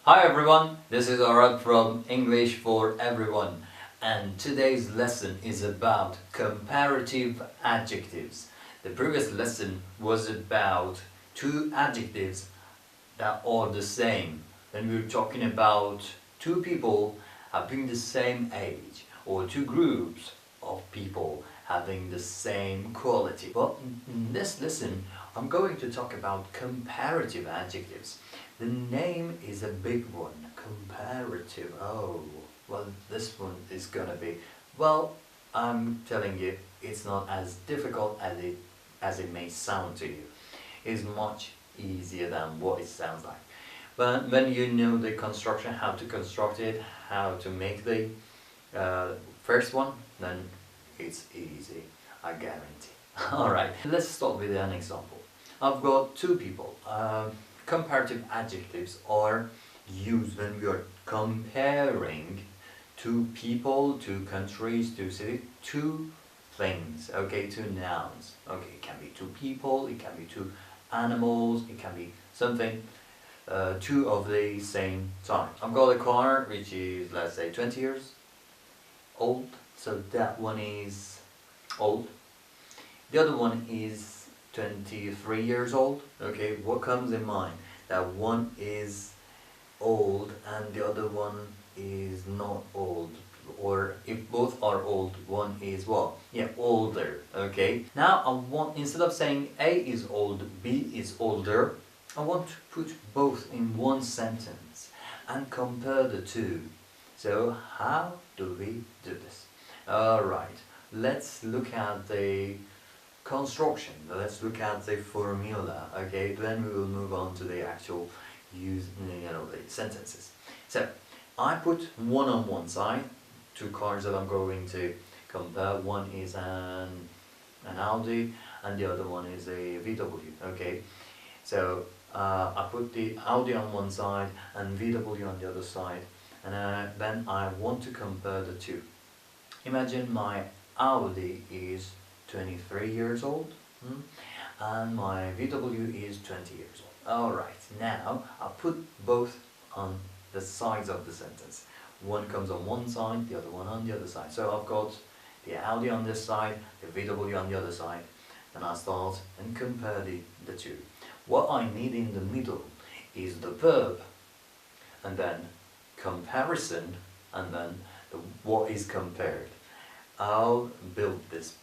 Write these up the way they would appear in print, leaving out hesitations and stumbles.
Hi everyone, this is Arad from English for Everyone, and today's lesson is about comparative adjectives. The previous lesson was about two adjectives that are the same. When we were talking about two people having the same age, or two groups of people having the same quality. But in this lesson, I'm going to talk about comparative adjectives. The name is a big one, comparative. Oh, well, this one is gonna be, well, I'm telling you, it's not as difficult as it may sound to you. It's much easier than what it sounds like. But when you know the construction, how to construct it, how to make the first one, then it's easy, I guarantee. Alright, let's start with an example. I've got two people. Comparative adjectives are used when we are comparing two people, two countries, two cities, two things, okay, two nouns. Okay, it can be two people, it can be two animals, it can be something, two of the same time. I've got a car which is, let's say, 20 years old, so that one is old. The other one is 23 years old. Okay, what comes in mind? That one is old and the other one is not old. Or if both are old, one is what? Yeah, older. Okay, now I want, instead of saying A is old, B is older, I want to put both in one sentence and compare the two. So how do we do this? Alright, let's look at the construction. Let's look at the formula, okay? Then we will move on to the actual use, the sentences. So I put one on one side, two cars that I'm going to compare. One is an Audi and the other one is a VW, okay? So I put the Audi on one side and VW on the other side, and then I want to compare the two. Imagine my Audi is 23 years old, and my VW is 20 years old. Alright, now I put both on the sides of the sentence. One comes on one side, the other one on the other side. So I've got the Audi on this side, the VW on the other side. Then I start and compare the two. What I need in the middle is the verb, and then comparison, and then what is compared. I'll build this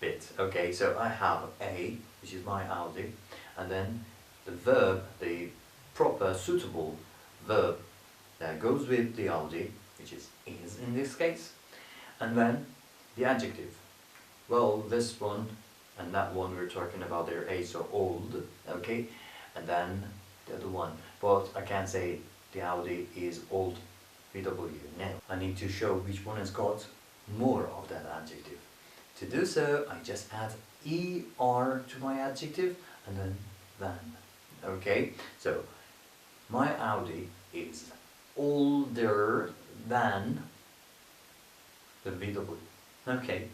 bit. Okay, so I have A, which is my Audi, and then the verb, the proper suitable verb that goes with the Audi, which is in this case, and then the adjective. Well, this one and that one we're talking about their age, so old, okay, and then the other one. But I can't say the Audi is old VW. Now I need to show which one has got more of that adjective. To do so, I just add ER to my adjective and then than. Okay, so my Audi is older than the VW. Okay,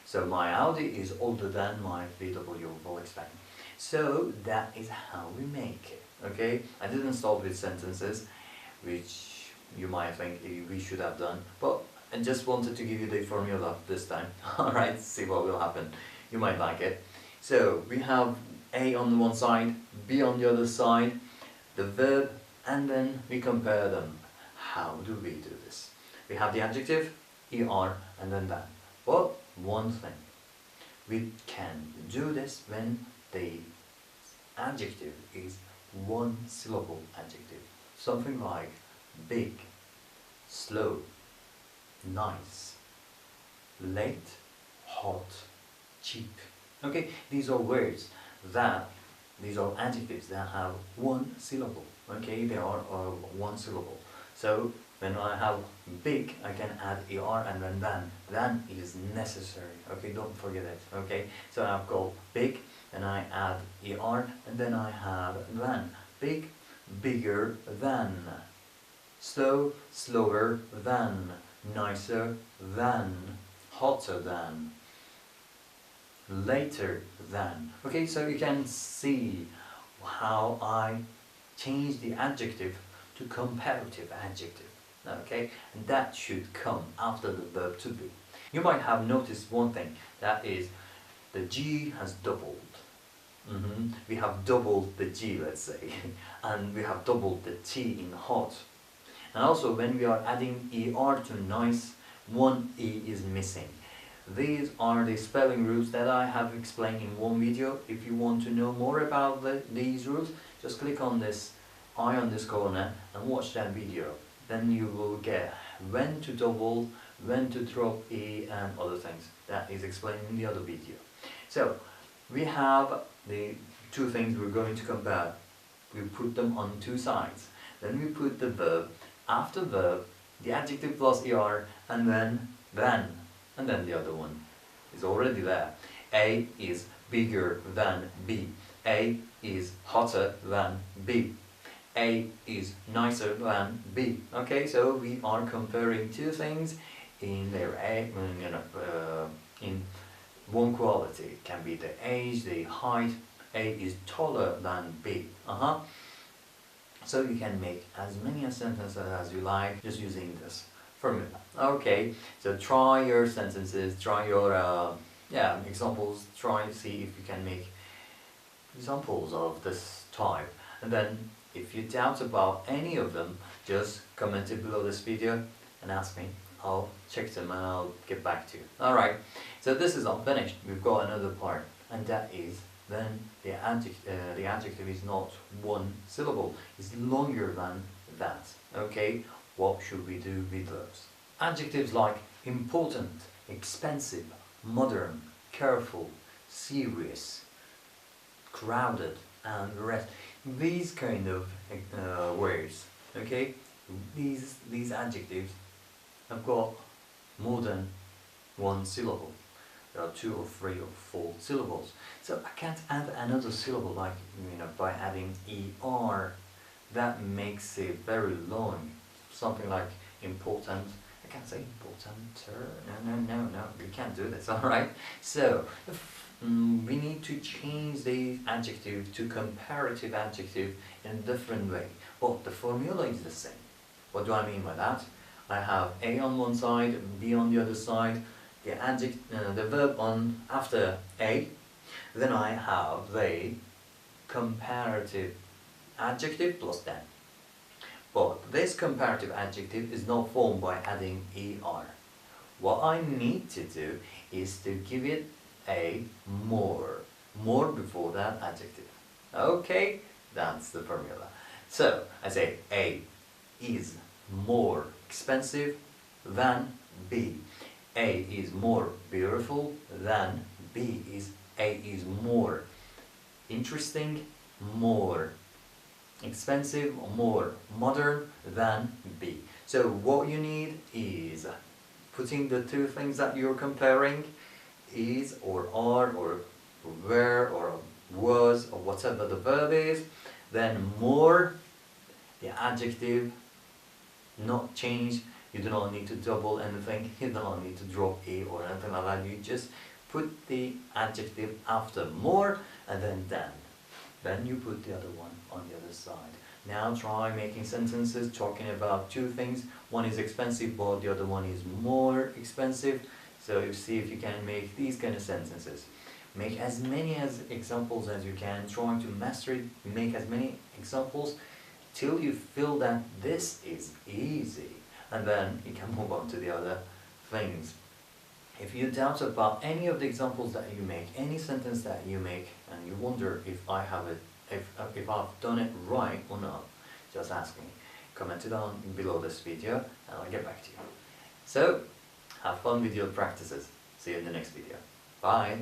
so my Audi is older than my VW Volkswagen. So that is how we make it. Okay, I didn't start with sentences, which you might think we should have done, but I just wanted to give you the formula this time. Alright, see what will happen. You might like it. So we have A on the one side, B on the other side, the verb, and then we compare them. How do we do this? We have the adjective, ER, and then that. Well, one thing. We can do this when the adjective is one syllable adjective. Something like big, slow, nice, late, hot, cheap. Okay, these are words that, these are adjectives that have one syllable. Okay, they are one syllable. So when I have big, I can add er and then than. Than is necessary. Okay, don't forget it. Okay, so I've got big, and I add er, and then I have than. Big, bigger than. Slow, slower than. Nicer than. Hotter than. Later than. Okay, so you can see how I change the adjective to comparative adjective. Okay, and that should come after the verb to be. You might have noticed one thing, that is the G has doubled. We have doubled the G, let's say, and we have doubled the T in hot. And also when we are adding ER to nice, one E is missing. These are the spelling rules that I have explained in one video. If you want to know more about these rules, just click on this eye on this corner and watch that video. Then you will get when to double, when to drop E and other things. That is explained in the other video. So we have the two things we're going to compare. We put them on two sides. Then we put the verb after verb, the adjective plus ER, and then and then the other one is already there. A is bigger than B. A is hotter than B. A is nicer than B. Okay, so we are comparing two things in their in one quality. It can be the age, the height. A is taller than B. So you can make as many sentences as you like just using this formula. Okay, so try your sentences, try your examples, try to see if you can make examples of this type. And then if you doubt about any of them, just comment it below this video and ask me. I'll check them and I'll get back to you. Alright, so this is unfinished. We've got another part, and that is then the adjective is not one syllable. It's longer than that. Okay, what should we do with those? Adjectives like important, expensive, modern, careful, serious, crowded, and the rest. These kind of words, okay, these adjectives have got more than one syllable. There are 2 or 3 or 4 syllables. So I can't add another syllable like, by adding ER. That makes it very long. Something like important. I can't say importanter. No. We can't do this, alright? So we need to change the adjective to comparative adjective in a different way. But the formula is the same. What do I mean by that? I have A on one side, B on the other side, the verb on after A, then I have the comparative adjective plus that. But this comparative adjective is not formed by adding ER. What I need to do is to give it a more before that adjective. Okay, that's the formula. So I say A is more expensive than B. A is more beautiful than B. A is more interesting, more expensive, or more modern than B. So what you need is putting the two things that you're comparing, is or are or were or was or whatever the verb is, then more, the adjective, not change. You do not need to double anything, you do not need to drop A or anything like that. You just put the adjective after more and then than. Then you put the other one on the other side. Now try making sentences talking about two things. One is expensive but the other one is more expensive. So you see if you can make these kind of sentences. Make as many examples as you can, trying to master it, make as many examples till you feel that this is easy. And then you can move on to the other things. If you doubt about any of the examples that you make, any sentence that you make, and you wonder if if I've done it right or not, just ask me. Comment it down below this video and I'll get back to you. So, have fun with your practices. See you in the next video. Bye!